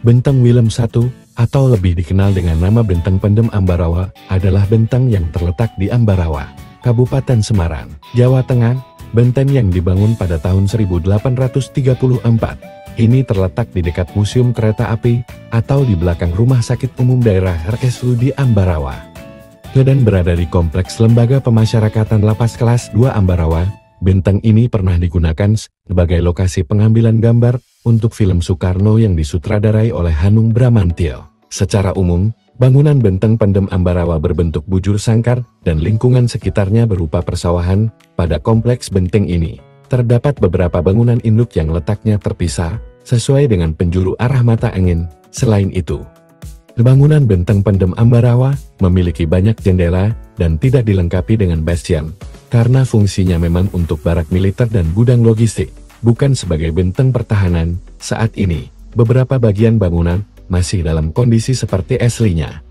Benteng Willem I, atau lebih dikenal dengan nama Benteng Pendem Ambarawa, adalah benteng yang terletak di Ambarawa, Kabupaten Semarang, Jawa Tengah. Benteng yang dibangun pada tahun 1834, ini terletak di dekat Museum Kereta Api, atau di belakang Rumah Sakit Umum Daerah RSUD di Ambarawa. Dan berada di Kompleks Lembaga Pemasyarakatan Lapas Kelas 2 Ambarawa. Benteng ini pernah digunakan sebagai lokasi pengambilan gambar untuk film Soekarno yang disutradarai oleh Hanung Bramantyo. Secara umum, bangunan Benteng Pendem Ambarawa berbentuk bujur sangkar dan lingkungan sekitarnya berupa persawahan. Pada kompleks benteng ini, terdapat beberapa bangunan induk yang letaknya terpisah, sesuai dengan penjuru arah mata angin. Selain itu, bangunan Benteng Pendem Ambarawa memiliki banyak jendela dan tidak dilengkapi dengan bastion, karena fungsinya memang untuk barak militer dan gudang logistik, bukan sebagai benteng pertahanan. Saat ini, beberapa bagian bangunan masih dalam kondisi seperti aslinya.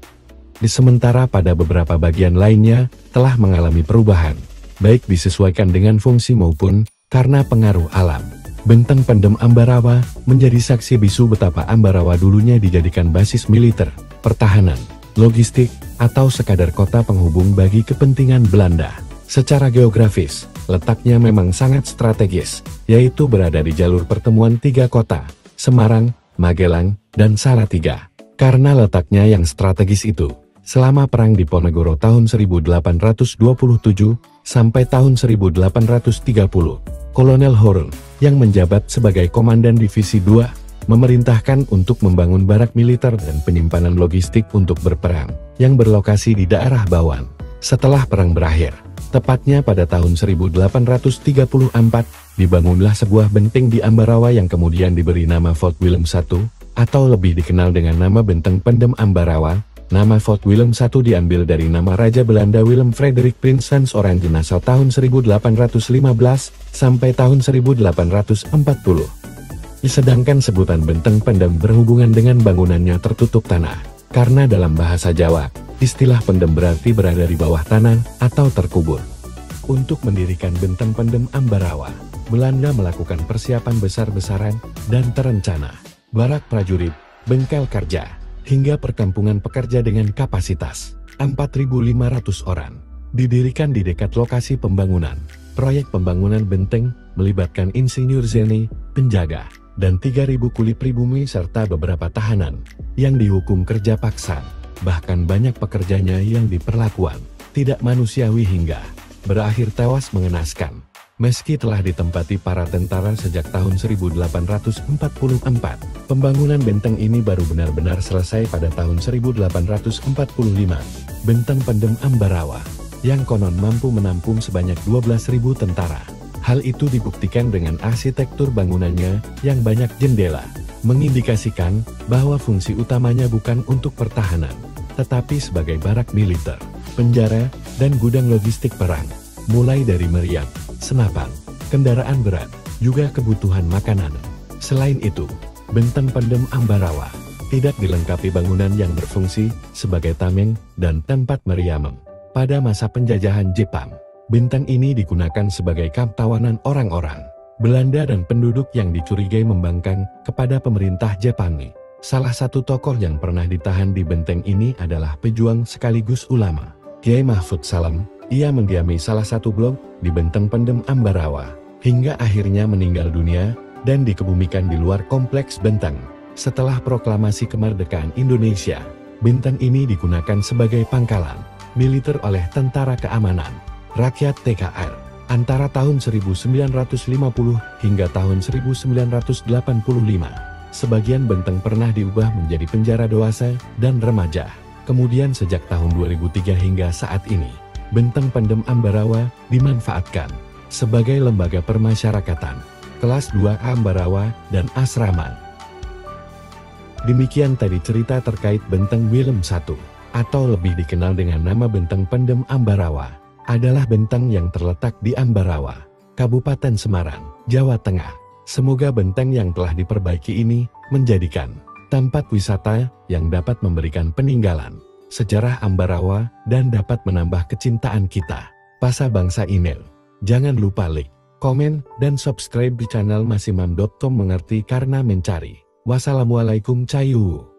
Sementara pada beberapa bagian lainnya telah mengalami perubahan, baik disesuaikan dengan fungsi maupun karena pengaruh alam. Benteng Pendem Ambarawa menjadi saksi bisu betapa Ambarawa dulunya dijadikan basis militer, pertahanan, logistik, atau sekadar kota penghubung bagi kepentingan Belanda. Secara geografis, letaknya memang sangat strategis, yaitu berada di jalur pertemuan tiga kota, Semarang, Magelang, dan Salatiga. Karena letaknya yang strategis itu, selama Perang Diponegoro tahun 1827 sampai tahun 1830, Kolonel Horn, yang menjabat sebagai Komandan Divisi 2, memerintahkan untuk membangun barak militer dan penyimpanan logistik untuk berperang, yang berlokasi di daerah Bawan. Setelah perang berakhir, tepatnya pada tahun 1834, dibangunlah sebuah benteng di Ambarawa yang kemudian diberi nama Fort Willem I, atau lebih dikenal dengan nama Benteng Pendem Ambarawa. Nama Fort Willem I diambil dari nama Raja Belanda Willem Frederik Prins van Oranje-Nassau tahun 1815 sampai tahun 1840. Sedangkan sebutan Benteng Pendem berhubungan dengan bangunannya tertutup tanah, karena dalam bahasa Jawa, istilah pendem berarti berada di bawah tanah atau terkubur. Untuk mendirikan Benteng Pendem Ambarawa, Belanda melakukan persiapan besar-besaran dan terencana. Barak prajurit, bengkel kerja, hingga perkampungan pekerja dengan kapasitas 4.500 orang, didirikan di dekat lokasi pembangunan. Proyek pembangunan benteng melibatkan insinyur Zeni, penjaga, dan 3.000 kuli pribumi serta beberapa tahanan yang dihukum kerja paksa. Bahkan banyak pekerjanya yang diperlakukan tidak manusiawi hingga berakhir tewas mengenaskan. Meski telah ditempati para tentara sejak tahun 1844, pembangunan benteng ini baru benar-benar selesai pada tahun 1845. Benteng Pendem Ambarawa, yang konon mampu menampung sebanyak 12.000 tentara. Hal itu dibuktikan dengan arsitektur bangunannya yang banyak jendela, mengindikasikan bahwa fungsi utamanya bukan untuk pertahanan, tetapi sebagai barak militer, penjara, dan gudang logistik perang, mulai dari meriam, senapan, kendaraan berat, juga kebutuhan makanan. Selain itu, Benteng Pendem Ambarawa tidak dilengkapi bangunan yang berfungsi sebagai tameng dan tempat meriam. Pada masa penjajahan Jepang, benteng ini digunakan sebagai kamp tawanan orang-orang Belanda dan penduduk yang dicurigai membangkang kepada pemerintah Jepang. Salah satu tokoh yang pernah ditahan di benteng ini adalah pejuang sekaligus ulama, Kiai Mahfud Salam. Ia mendiami salah satu blok di Benteng Pendem Ambarawa, hingga akhirnya meninggal dunia dan dikebumikan di luar kompleks benteng. Setelah proklamasi kemerdekaan Indonesia, benteng ini digunakan sebagai pangkalan militer oleh Tentara Keamanan Rakyat TKR antara tahun 1950 hingga tahun 1985. Sebagian benteng pernah diubah menjadi penjara dewasa dan remaja. Kemudian sejak tahun 2003 hingga saat ini, Benteng Pendem Ambarawa dimanfaatkan sebagai lembaga permasyarakatan, kelas 2 Ambarawa, dan asrama. Demikian tadi cerita terkait Benteng Willem I, atau lebih dikenal dengan nama Benteng Pendem Ambarawa, adalah benteng yang terletak di Ambarawa, Kabupaten Semarang, Jawa Tengah. Semoga benteng yang telah diperbaiki ini menjadikan tempat wisata yang dapat memberikan peninggalan sejarah Ambarawa dan dapat menambah kecintaan kita Pasa Bangsa Email. Jangan lupa like, komen, dan subscribe di channel masimam.com. Mengerti karena mencari. Wassalamualaikum Cayu.